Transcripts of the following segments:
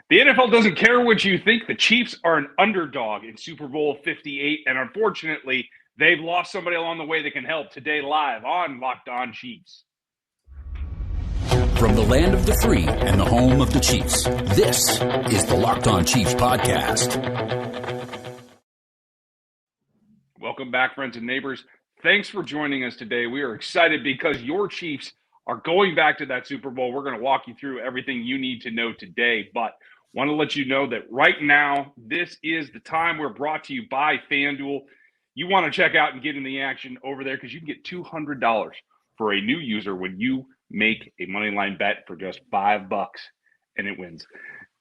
The NFL doesn't care what you think. The Chiefs are an underdog in Super Bowl 58, and unfortunately, they've lost somebody along the way that can help. Today, live on Locked On Chiefs. From the land of the free and the home of the Chiefs, this is the Locked On Chiefs podcast. Welcome back, friends and neighbors. Thanks for joining us today. We are excited because your Chiefs are going back to that Super Bowl. We're going to walk you through everything you need to know today, but want to let you know that right now, this is the time. We're brought to you by FanDuel. You want to check out and get in the action over there because you can get $200 for a new user when you make a moneyline bet for just $5 and it wins.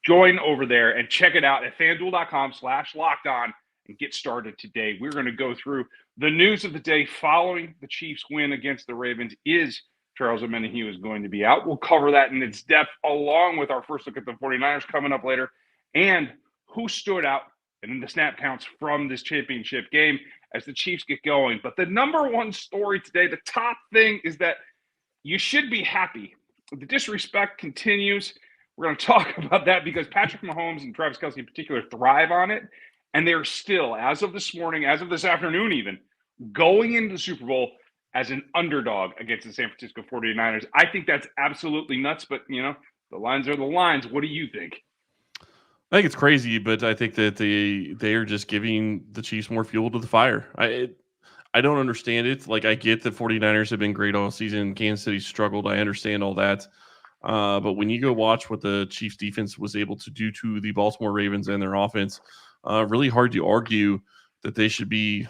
Join over there and check it out at FanDuel.com/lockedon and get started today. We're going to go through the news of the day following the Chiefs win against the Ravens. Is Charles Omenihu is going to be out. We'll cover that in its depth along with our first look at the 49ers coming up later and who stood out in the snap counts from this championship game as the Chiefs get going. But the number one story today, the top thing is that you should be happy. The disrespect continues. We're going to talk about that because Patrick Mahomes and Travis Kelce in particular thrive on it. And they're still, as of this morning, as of this afternoon even, going into the Super Bowl as an underdog against the San Francisco 49ers. I think that's absolutely nuts, but, you know, the lines are the lines. What do you think? I think it's crazy, but I think that they are just giving the Chiefs more fuel to the fire. I don't understand it. Like, I get that 49ers have been great all season. Kansas City struggled. I understand all that. But when you go watch what the Chiefs defense was able to do to the Baltimore Ravens and their offense, really hard to argue that they should be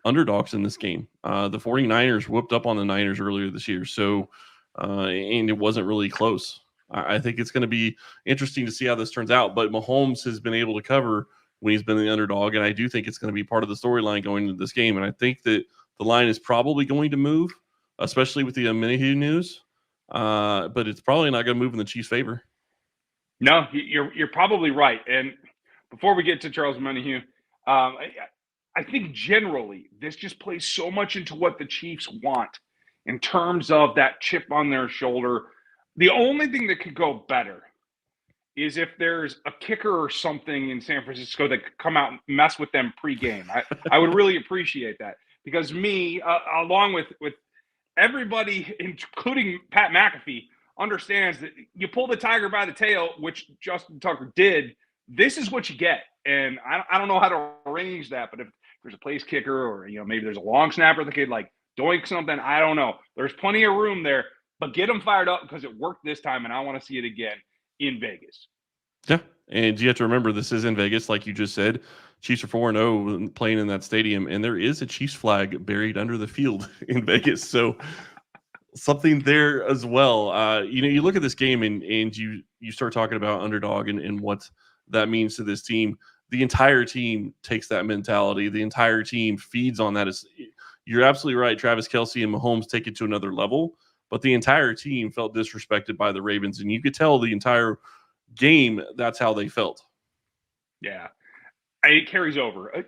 underdogs in this game. The 49ers whooped up on the Niners earlier this year, so and it wasn't really close. I think it's going to be interesting to see how this turns out, but Mahomes has been able to cover when he's been the underdog, and I do think it's going to be part of the storyline going into this game, and I think that the line is probably going to move, especially with the Omenihu news, but it's probably not going to move in the Chiefs' favor. No, you're probably right, and before we get to Charles Omenihu, I think generally this just plays so much into what the Chiefs want in terms of that chip on their shoulder. The only thing that could go better is if there's a kicker or something in San Francisco that could come out and mess with them pregame. I would really appreciate that because me, along with everybody, including Pat McAfee, understands that you pull the tiger by the tail, which Justin Tucker did. This is what you get. And I don't know how to arrange that, but if there's a place kicker or, you know, maybe there's a long snapper that could like doink something, I don't know. There's plenty of room there, but get them fired up because it worked this time and I want to see it again in Vegas. Yeah, and you have to remember this is in Vegas, like you just said. Chiefs are 4-0 playing in that stadium, and there is a Chiefs flag buried under the field in Vegas. So something there as well. You look at this game and you start talking about underdog and what that means to this team. The entire team takes that mentality. The entire team feeds on that. You're absolutely right. Travis Kelce and Mahomes take it to another level, but the entire team felt disrespected by the Ravens, and you could tell the entire game that's how they felt. Yeah, it carries over.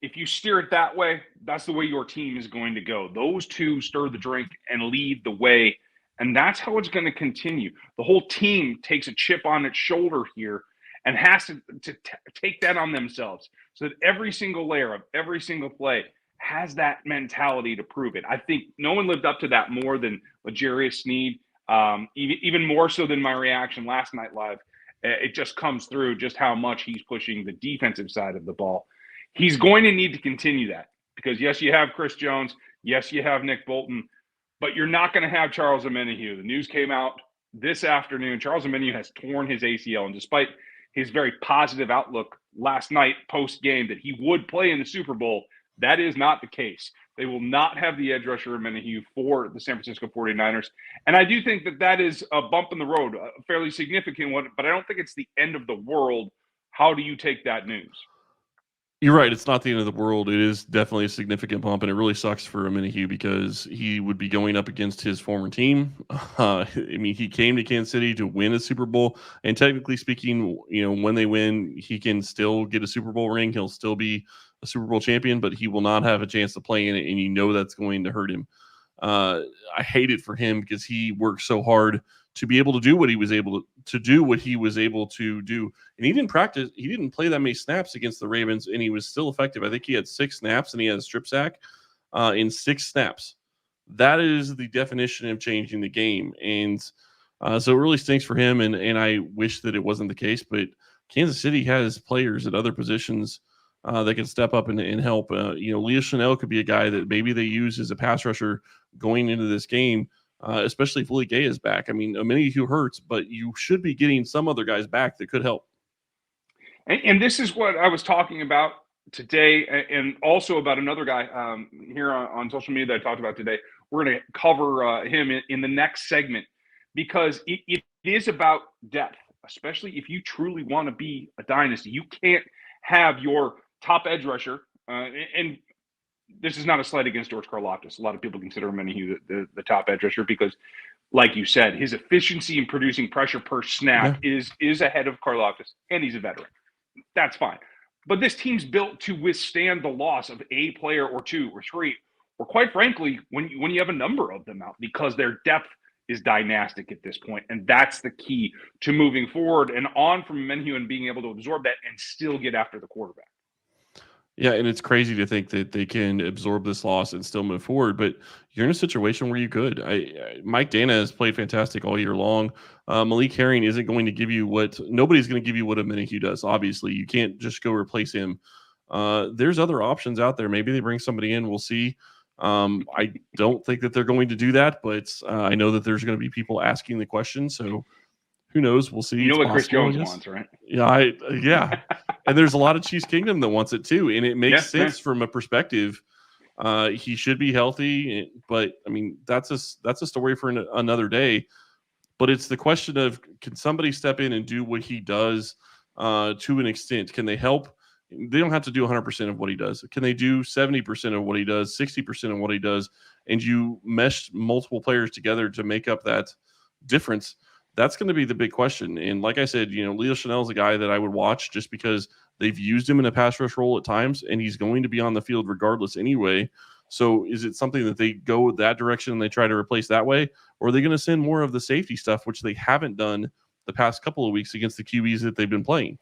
If you steer it that way, that's the way your team is going to go. Those two stir the drink and lead the way, and that's how it's going to continue. The whole team takes a chip on its shoulder here and has to take that on themselves so that every single layer of every single play has that mentality to prove it. I think no one lived up to that more than L'Jarius Sneed, even more so than my reaction last night live. It just comes through just how much he's pushing the defensive side of the ball. He's going to need to continue that because, yes, you have Chris Jones. Yes, you have Nick Bolton, but you're not going to have Charles Omenihu. The news came out this afternoon. Charles Omenihu has torn his ACL, and despite his very positive outlook last night post-game that he would play in the Super Bowl, that is not the case. They will not have the edge rusher Omenihu for the San Francisco 49ers. And I do think that is a bump in the road, a fairly significant one, but I don't think it's the end of the world. How do you take that news? You're right. It's not the end of the world. It is definitely a significant bump, and it really sucks for Omenihu because he would be going up against his former team. He came to Kansas City to win a Super Bowl, and technically speaking, when they win, he can still get a Super Bowl ring. He'll still be a Super Bowl champion, but he will not have a chance to play in it, and that's going to hurt him. I hate it for him because he worked so hard to be able to do what he was able to do what he was able to do. And he didn't practice. He didn't play that many snaps against the Ravens, and he was still effective. I think he had 6 snaps, and he had a strip sack in 6 snaps. That is the definition of changing the game. And so it really stinks for him, and I wish that it wasn't the case. But Kansas City has players at other positions that can step up and help. Leah Chanel could be a guy that maybe they use as a pass rusher going into this game, especially if Willie Gay is back. I mean, Omenihu hurts, but you should be getting some other guys back that could help. And this is what I was talking about today, and also about another guy here on social media that I talked about today. We're going to cover him in the next segment, because it is about depth, especially if you truly want to be a dynasty. You can't have your top edge rusher, and this is not a slight against George Karlaftis. A lot of people consider Omenihu the top edge rusher because, like you said, his efficiency in producing pressure per snap is ahead of Karlaftis, and he's a veteran. That's fine. But this team's built to withstand the loss of a player or 2 or 3, or quite frankly, when you have a number of them out, because their depth is dynastic at this point. And that's the key to moving forward and on from Omenihu and being able to absorb that and still get after the quarterback. Yeah, and it's crazy to think that they can absorb this loss and still move forward, but you're in a situation where you could. Mike Dana has played fantastic all year long. Malik Herring isn't going to give you nobody's going to give you what Omenihu does. Obviously, you can't just go replace him. There's other options out there. Maybe they bring somebody in. We'll see. I don't think that they're going to do that, but I know that there's going to be people asking the question. So who knows? We'll see. You know what Chris Jones wants, right? Yeah, yeah. And there's a lot of Chiefs Kingdom that wants it too, and it makes sense from a perspective. He should be healthy, but I mean that's a story for another day. But it's the question of, can somebody step in and do what he does to an extent? Can they help? They don't have to do 100% of what he does. Can they do 70% of what he does, 60% of what he does, and you mesh multiple players together to make up that difference? That's going to be the big question. And like I said, Leo Chanel is a guy that I would watch just because they've used him in a pass rush role at times, and he's going to be on the field regardless anyway. So is it something that they go that direction and they try to replace that way? Or are they going to send more of the safety stuff, which they haven't done the past couple of weeks against the QBs that they've been playing?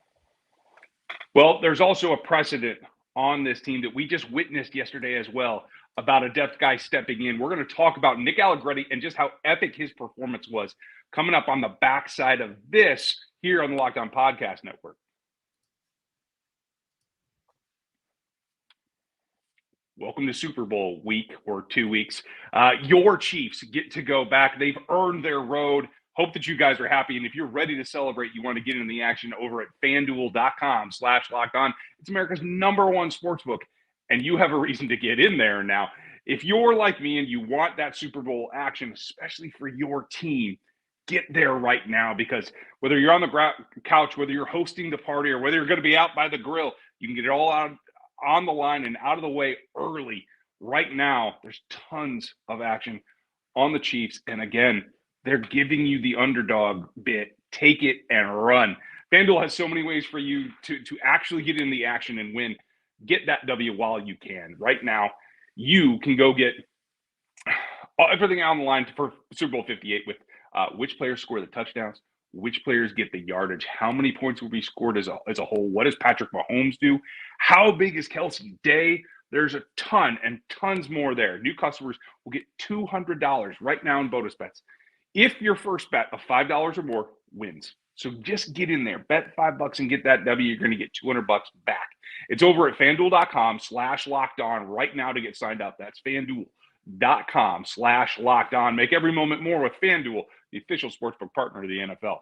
Well, there's also a precedent on this team that we just witnessed yesterday as well about a depth guy stepping in. We're going to talk about Nick Allegretti and just how epic his performance was coming up on the backside of this here on the Locked On Podcast Network. Welcome to Super Bowl week or 2 weeks. Your Chiefs get to go back. They've earned their road. Hope that you guys are happy. And if you're ready to celebrate, you want to get in the action over at FanDuel.com/lockedon. It's America's #1 sportsbook, and you have a reason to get in there now. If you're like me and you want that Super Bowl action, especially for your team, get there right now, because whether you're on the couch, whether you're hosting the party, or whether you're going to be out by the grill, you can get it all out on the line and out of the way early. Right now, there's tons of action on the Chiefs. And again, they're giving you the underdog bit. Take it and run. FanDuel has so many ways for you to actually get in the action and win. Get that W while you can. Right now, you can go get everything on the line for Super Bowl 58 with which players score the touchdowns, which players get the yardage, how many points will be scored as a whole, what does Patrick Mahomes do, how big is Kelsey Day. There's a ton and tons more there. New customers will get $200 right now in bonus bets if your first bet of $5 or more wins. So just get in there, bet $5 and get that W. You're going to get $200 back. It's over at FanDuel.com/lockedon right now to get signed up. That's FanDuel.com/lockedon. Make every moment more with FanDuel, the official sportsbook partner of the NFL.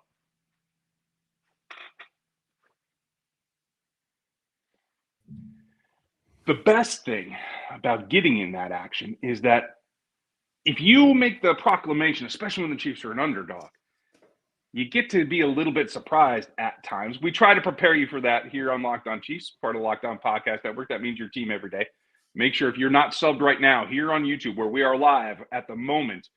The best thing about getting in that action is that if you make the proclamation, especially when the Chiefs are an underdog, you get to be a little bit surprised at times. We try to prepare you for that here on Locked On Chiefs, part of the Locked On Podcast Network. That means your team every day. Make sure if you're not subbed right now here on YouTube, where we are live at the moment,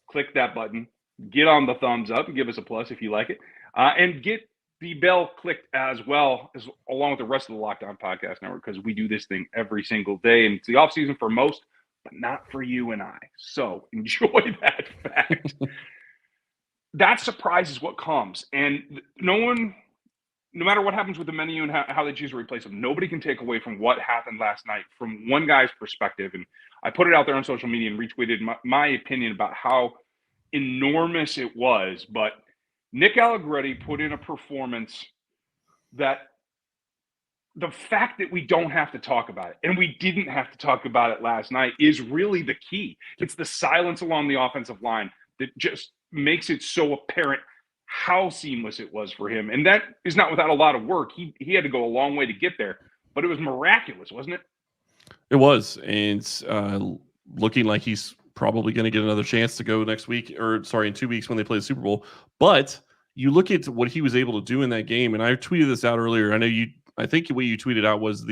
click that button, get on the thumbs up, and give us a plus if you like it, and get the bell clicked as well, as along with the rest of the Locked On Podcast Network, because we do this thing every single day, and it's the off season for most, but not for you and I. So enjoy that fact. that surprise is what comes. And no matter what happens with Omenihu and how they choose to replace him, nobody can take away from what happened last night from one guy's perspective. And I put it out there on social media and retweeted my opinion about how enormous it was. But Nick Allegretti put in a performance that the fact that we don't have to talk about it, and we didn't have to talk about it last night, is really the key. It's the silence along the offensive line that just makes it so apparent how seamless it was for him. And that is not without a lot of work. He had to go a long way to get there, but it was miraculous, wasn't it? It was. And looking like he's probably going to get another chance to go next week, or sorry, in 2 weeks when they play the Super Bowl. But you look at what he was able to do in that game, and I tweeted this out earlier. I think what you tweeted out was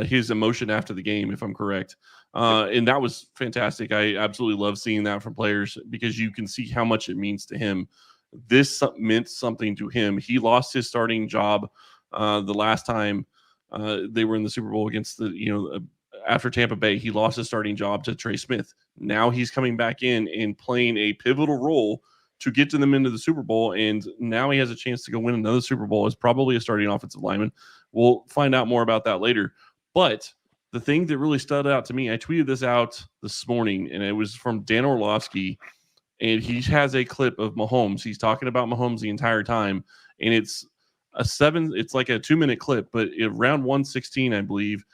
his emotion after the game, if I'm correct. And that was fantastic. I absolutely love seeing that from players because you can see how much it means to him. This meant something to him. He lost his starting job the last time they were in the Super Bowl against after Tampa Bay. He lost his starting job to Trey Smith. Now he's coming back in and playing a pivotal role to get to them into the Super Bowl, and now he has a chance to go win another Super Bowl as probably a starting offensive lineman. We'll find out more about that later. But the thing that really stood out to me, I tweeted this out this morning, and it was from Dan Orlovsky, and he has a clip of Mahomes. He's talking about Mahomes the entire time, and it's like a 2-minute clip, but around 116, I believe,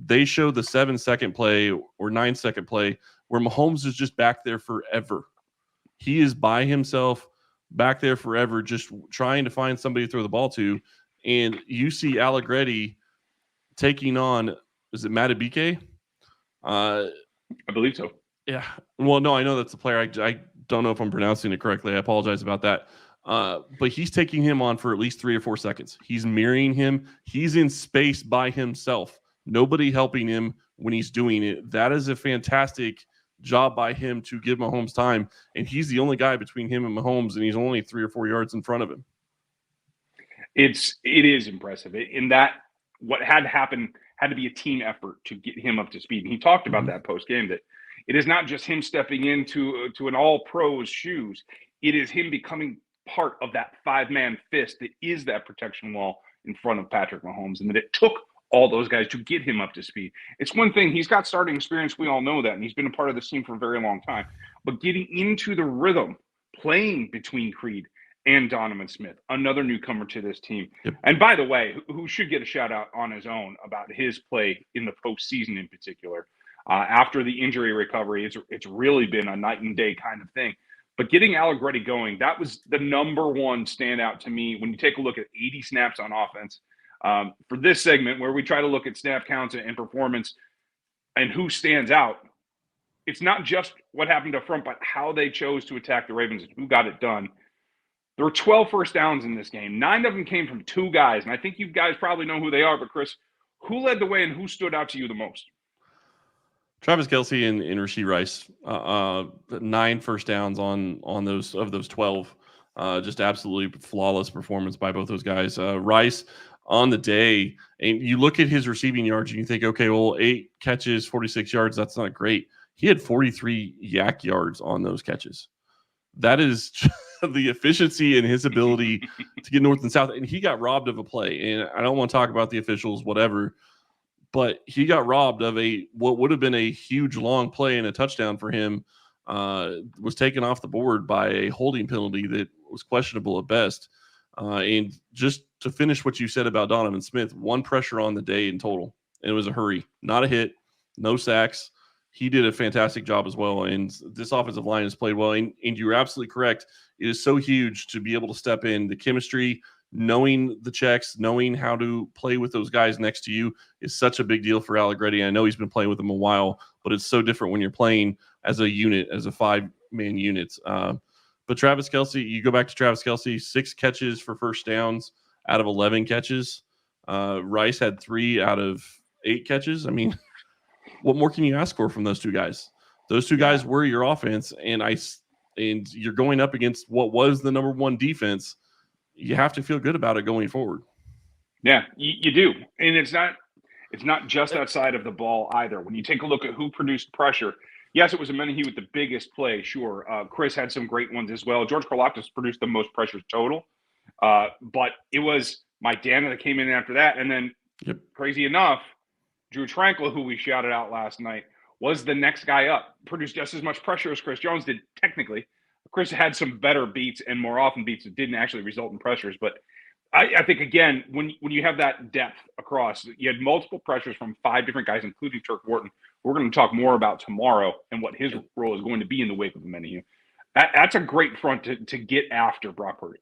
they show the 7-second play or 9-second play where Mahomes is just back there forever. He is by himself back there forever, just trying to find somebody to throw the ball to. And you see Allegretti taking on, is it Matabike? I believe so. Yeah. Well, no, I know that's the player. I don't know if I'm pronouncing it correctly. I apologize about that. But he's taking him on for at least 3 or 4 seconds. He's mirroring him. He's in space by himself. Nobody helping him when he's doing it. That is a fantastic job by him to give Mahomes time. And he's the only guy between him and Mahomes, and he's only 3 or 4 yards in front of him. It is impressive. In that, what had to happen had to be a team effort to get him up to speed. And he talked about that post game, that it is not just him stepping into an all pros shoes. It is him becoming part of that 5-man fist that is that protection wall in front of Patrick Mahomes, and that it took all those guys to get him up to speed. It's one thing, he's got starting experience, we all know that, and he's been a part of this team for a very long time. But getting into the rhythm, playing between Creed and Donovan Smith, another newcomer to this team. Yep. And by the way, who should get a shout out on his own about his play in the postseason in particular. After the injury recovery, it's really been a night and day kind of thing. But getting Allegretti going, that was the number one standout to me when you take a look at 80 snaps on offense. For this segment where we try to look at snap counts and performance and who stands out, it's not just what happened up front, but how they chose to attack the Ravens and who got it done. There were 12 first downs in this game. 9 of them came from 2 guys, and I think you guys probably know who they are. But Chris, who led the way and who stood out to you the most? Travis Kelce and Rashee Rice, 9 first downs on those 12. Just absolutely flawless performance by both those guys. Rice on the day, and you look at his receiving yards and you think, okay, well, 8 catches, 46 yards, that's not great. He had 43 yak yards on those catches. That is the efficiency and his ability to get north and south. And he got robbed of a play. And I don't want to talk about the officials, whatever, but he got robbed of what would have been a huge long play and a touchdown for him. Was taken off the board by a holding penalty that was questionable at best. And just to finish what you said about Donovan Smith, 1 pressure on the day in total. And it was a hurry, not a hit, no sacks. He did a fantastic job as well. And this offensive line has played well. And you're absolutely correct. It is so huge to be able to step in. The chemistry, knowing the checks, knowing how to play with those guys next to you is such a big deal for Allegretti. I know he's been playing with them a while, but it's so different when you're playing as a unit, as a 5-man unit. But Travis Kelce, you go back to Travis Kelce, 6 catches for first downs out of 11 catches. Rice had 3 out of 8 catches. I mean, what more can you ask for from those 2 guys? Those 2 guys were your offense, and you're going up against what was the number 1 defense. You have to feel good about it going forward. Yeah, you do. And it's not just that side of the ball either. When you take a look at who produced pressure, Yes, it was Omenihu with the biggest play, sure. Chris had some great ones as well. George Karlaftis produced the most pressures total. But it was Mike Dana that came in after that. And then, crazy enough, Drew Tranquil, who we shouted out last night, was the next guy up. Produced just as much pressure as Chris Jones did, technically. Chris had some better beats and more often beats that didn't actually result in pressures. But I think, again, when you have that depth across, you had multiple pressures from 5 different guys, including Turk Wharton. We're going to talk more about tomorrow and what his role is going to be in the wake of Omenihu. That's a great front to get after Brock Purdy.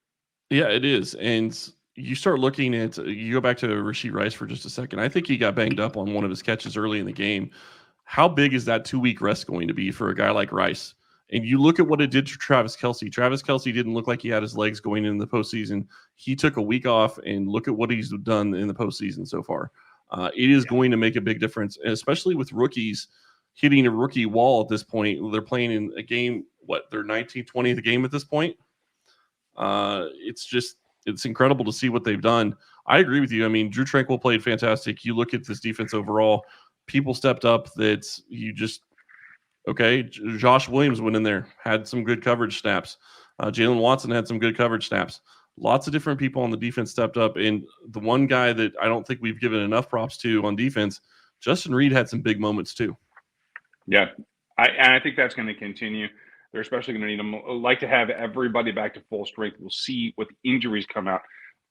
Yeah, it is. And you start looking at, you go back to Rashee Rice for just a second. I think he got banged up on one of his catches early in the game. How big is that 2-week rest going to be for a guy like Rice? And you look at what it did to Travis Kelce. Travis Kelce didn't look like he had his legs going into the postseason. He took a week off, and look at what he's done in the postseason so far. It is going to make a big difference, and especially with rookies hitting a rookie wall at this point. They're playing in a game, their 19th, 20th game at this point. It's incredible to see what they've done. I agree with you. I mean, Drew Tranquil played fantastic. You look at this defense overall, people stepped up that Josh Williams went in there, had some good coverage snaps. Jalen Watson had some good coverage snaps. Lots of different people on the defense stepped up. And the one guy that I don't think we've given enough props to on defense, Justin Reed had some big moments too. Yeah, I think that's going to continue. They're especially going to need them. I'd like to have everybody back to full strength. We'll see what the injuries come out.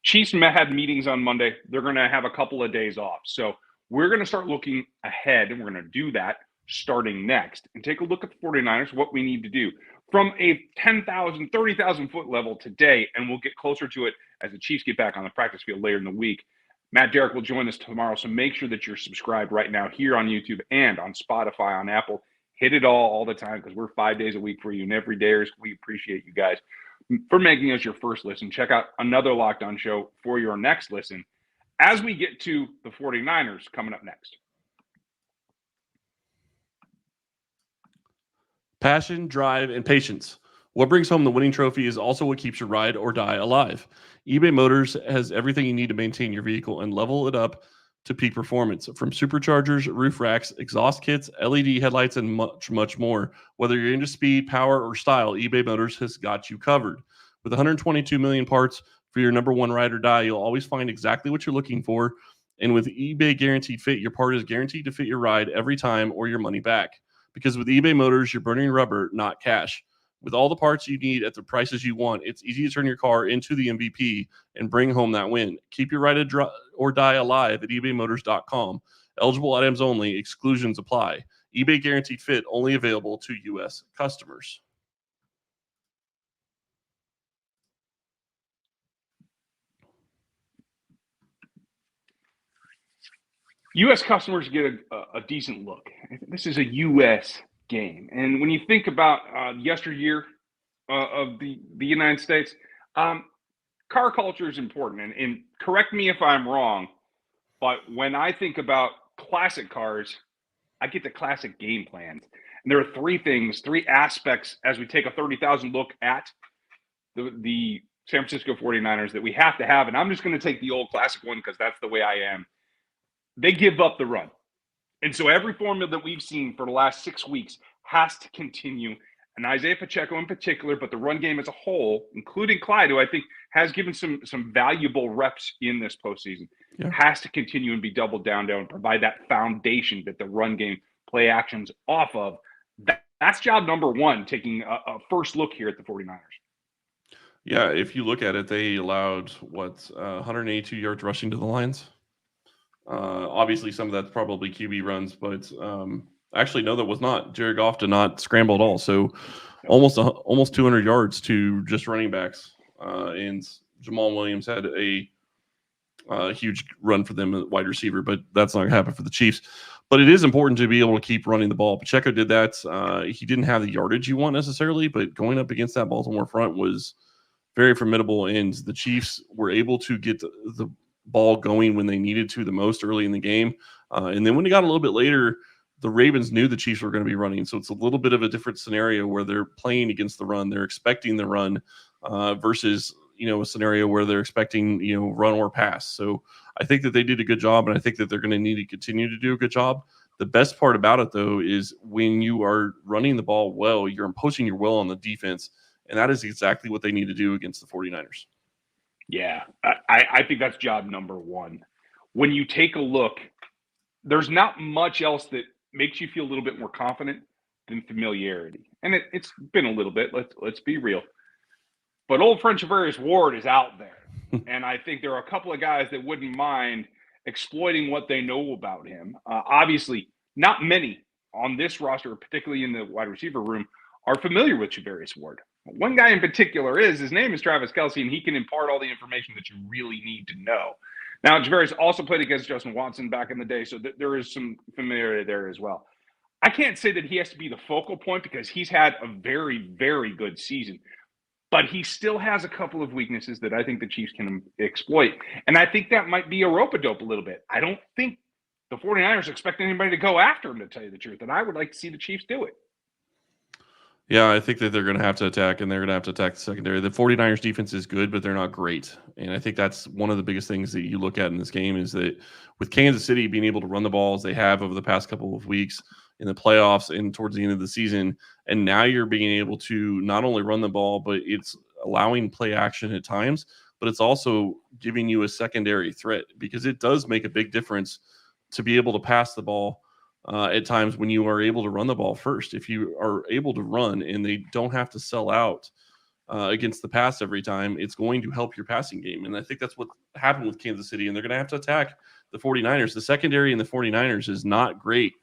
Chiefs had meetings on Monday. They're going to have a couple of days off. So we're going to start looking ahead, and we're going to do that starting next and take a look at the 49ers, what we need to do from a 10,000, 30,000 foot level today. And we'll get closer to it as the Chiefs get back on the practice field later in the week. Matt Derrick will join us tomorrow. So make sure that you're subscribed right now here on YouTube and on Spotify, on Apple. Hit it all the time because we're 5 days a week for you. And every day we appreciate you guys for making us your first listen. Check out another Locked On show for your next listen as we get to the 49ers coming up next. Passion, drive, and patience. What brings home the winning trophy is also what keeps your ride or die alive. eBay Motors has everything you need to maintain your vehicle and level it up to peak performance. From superchargers, roof racks, exhaust kits, LED headlights, and much, much more. Whether you're into speed, power, or style, eBay Motors has got you covered. With 122 million parts for your number one ride or die, you'll always find exactly what you're looking for. And with eBay Guaranteed Fit, your part is guaranteed to fit your ride every time or your money back. Because with eBay Motors, you're burning rubber, not cash. With all the parts you need at the prices you want, it's easy to turn your car into the MVP and bring home that win. Keep your ride or die alive at ebaymotors.com. Eligible items only. Exclusions apply. eBay Guaranteed Fit only available to U.S. customers. U.S. customers get a decent look. This is a U.S. game. And when you think about yesteryear of the United States, car culture is important. And correct me if I'm wrong, but when I think about classic cars, I get the classic game plans. And there are 3 aspects as we take a 30,000 look at the San Francisco 49ers that we have to have. And I'm just going to take the old classic one because that's the way I am. They give up the run. And so every formula that we've seen for the last 6 weeks has to continue. And Isaiah Pacheco in particular, but the run game as a whole, including Clyde, who I think has given some valuable reps in this postseason, has to continue and be doubled down and provide that foundation that the run game play actions off of. That's job number one, taking a first look here at the 49ers. Yeah, if you look at it, they allowed, 182 yards rushing to the Lions? Obviously, some of that's probably QB runs, but actually, no, that was not. Jared Goff did not scramble at all. So almost 200 yards to just running backs. And Jamal Williams had a huge run for them at wide receiver, but that's not going to happen for the Chiefs. But it is important to be able to keep running the ball. Pacheco did that. He didn't have the yardage you want necessarily, but going up against that Baltimore front was very formidable. And the Chiefs were able to get the ball going when they needed to the most early in the game. And then when it got a little bit later, the Ravens knew the Chiefs were going to be running. So it's a little bit of a different scenario where they're playing against the run. They're expecting the run versus, a scenario where they're expecting, run or pass. So I think that they did a good job, and I think that they're going to need to continue to do a good job. The best part about it, though, is when you are running the ball well, you're imposing your will on the defense, and that is exactly what they need to do against the 49ers. Yeah, I think that's job number one. When you take a look, there's not much else that makes you feel a little bit more confident than familiarity. And it's been a little bit, let's be real. But old friend Charvarius Ward is out there. And I think there are a couple of guys that wouldn't mind exploiting what they know about him. Obviously, not many on this roster, particularly in the wide receiver room, are familiar with Charvarius Ward. One guy in particular his name is Travis Kelce, and he can impart all the information that you really need to know. Now, Charvarius also played against Justin Watson back in the day, so there is some familiarity there as well. I can't say that he has to be the focal point because he's had a very, very good season. But he still has a couple of weaknesses that I think the Chiefs can exploit. And I think that might be a rope-a-dope a little bit. I don't think the 49ers expect anybody to go after him, to tell you the truth. And I would like to see the Chiefs do it. Yeah, I think that they're going to have to attack, and they're going to have to attack the secondary. The 49ers defense is good, but they're not great. And I think that's one of the biggest things that you look at in this game is that with Kansas City being able to run the ball as they have over the past couple of weeks in the playoffs and towards the end of the season, and now you're being able to not only run the ball, but it's allowing play action at times, but it's also giving you a secondary threat because it does make a big difference to be able to pass the ball at times when you are able to run the ball first. If you are able to run and they don't have to sell out against the pass every time, it's going to help your passing game. And I think that's what happened with Kansas City, and they're going to have to attack the 49ers. The secondary in the 49ers is not great.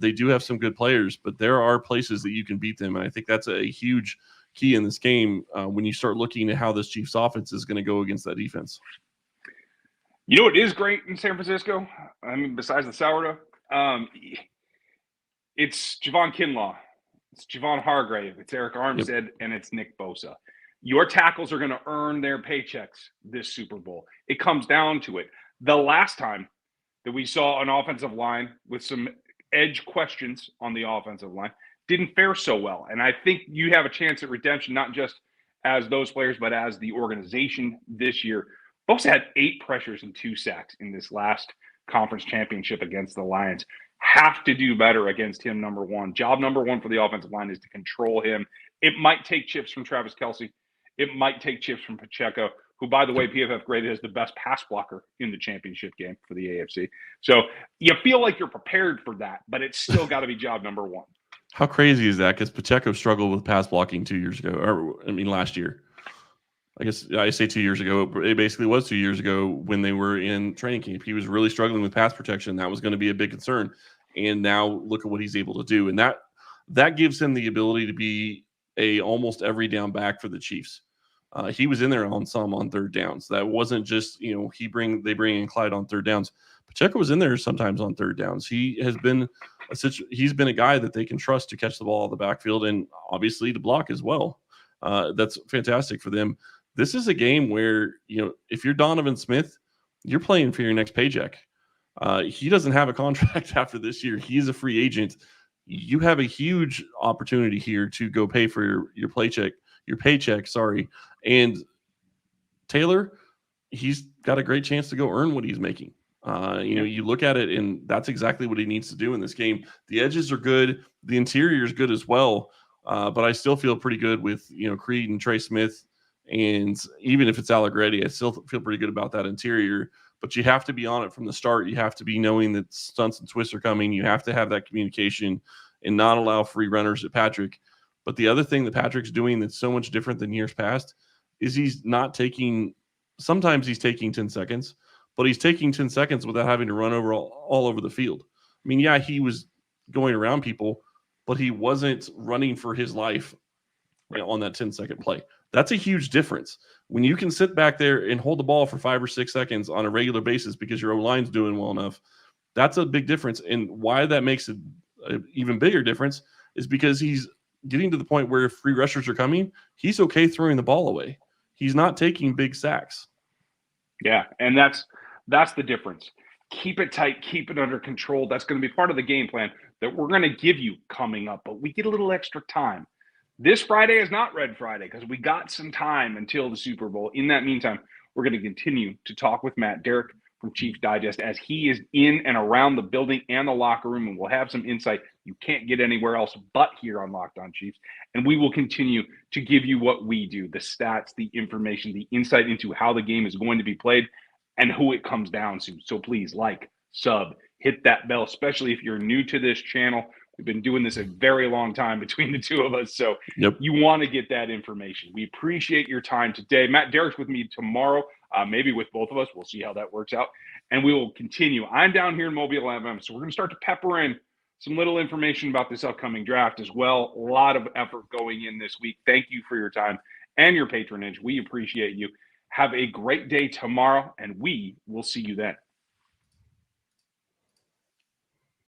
They do have some good players, but there are places that you can beat them. And I think that's a huge key in this game when you start looking at how this Chiefs offense is going to go against that defense. You know what is great in San Francisco? I mean, besides the sourdough, it's Javon Kinlaw, it's Javon Hargrave, it's Eric Armstead, and it's Nick Bosa. Your tackles are going to earn their paychecks this Super Bowl. It comes down to it. The last time that we saw an offensive line with some edge questions on the offensive line didn't fare so well. And I think you have a chance at redemption, not just as those players, but as the organization this year. Bosa had 8 pressures and 2 sacks in this last conference championship against the Lions. Have to do better against him, number one. Job number one for the offensive line is to control him. It might take chips from Travis Kelce. It might take chips from Pacheco, who, by the way, PFF graded as the best pass blocker in the championship game for the AFC. So you feel like you're prepared for that, but it's still got to be job number one. How crazy is that? Because Pacheco struggled with pass blocking 2 years ago, or last year. I guess I say 2 years ago. It basically was 2 years ago when they were in training camp. He was really struggling with pass protection. That was going to be a big concern. And now look at what he's able to do. And that gives him the ability to be a almost every down back for the Chiefs. He was in there on third downs. That wasn't just, they bring in Clyde on third downs. Pacheco was in there sometimes on third downs. He has been he's been a guy that they can trust to catch the ball out of the backfield and obviously to block as well. That's fantastic for them. This is a game where, if you're Donovan Smith, you're playing for your next paycheck. He doesn't have a contract after this year. He's a free agent. You have a huge opportunity here to go pay for your paycheck. And Taylor, he's got a great chance to go earn what he's making. You look at it, and that's exactly what he needs to do in this game. The edges are good. The interior is good as well. But I still feel pretty good with, Creed and Trey Smith. And even if it's Allegretti, I still feel pretty good about that interior. But you have to be on it from the start. You have to be knowing that stunts and twists are coming. You have to have that communication and not allow free runners at Patrick. But the other thing that Patrick's doing that's so much different than years past is he's not taking – sometimes he's taking 10 seconds, but he's taking 10 seconds without having to run over all over the field. I mean, yeah, he was going around people, but he wasn't running for his life on that 10-second play. That's a huge difference. When you can sit back there and hold the ball for 5 or 6 seconds on a regular basis because your O-line's doing well enough, that's a big difference. And why that makes an even bigger difference is because he's getting to the point where if free rushers are coming, he's okay throwing the ball away. He's not taking big sacks. Yeah, and that's the difference. Keep it tight, keep it under control. That's going to be part of the game plan that we're going to give you coming up, but we get a little extra time. This Friday is not Red Friday because we got some time until the Super Bowl. In that meantime, we're going to continue to talk with Matt. Derek, from Chiefs Digest, as he is in and around the building and the locker room, and we'll have some insight you can't get anywhere else but here on Locked On Chiefs. And we will continue to give you what we do, the stats, the information, the insight into how the game is going to be played and who it comes down to. So please like, sub, hit that bell, especially if you're new to this channel. We've been doing this a very long time between the two of us, so you want to get that information. We appreciate your time today. Matt Derrick's with me tomorrow, maybe with both of us. We'll see how that works out, and we will continue. I'm down here in Mobile, Alabama, so we're going to start to pepper in some little information about this upcoming draft as well. A lot of effort going in this week. Thank you for your time and your patronage. We appreciate you. Have a great day tomorrow, and we will see you then.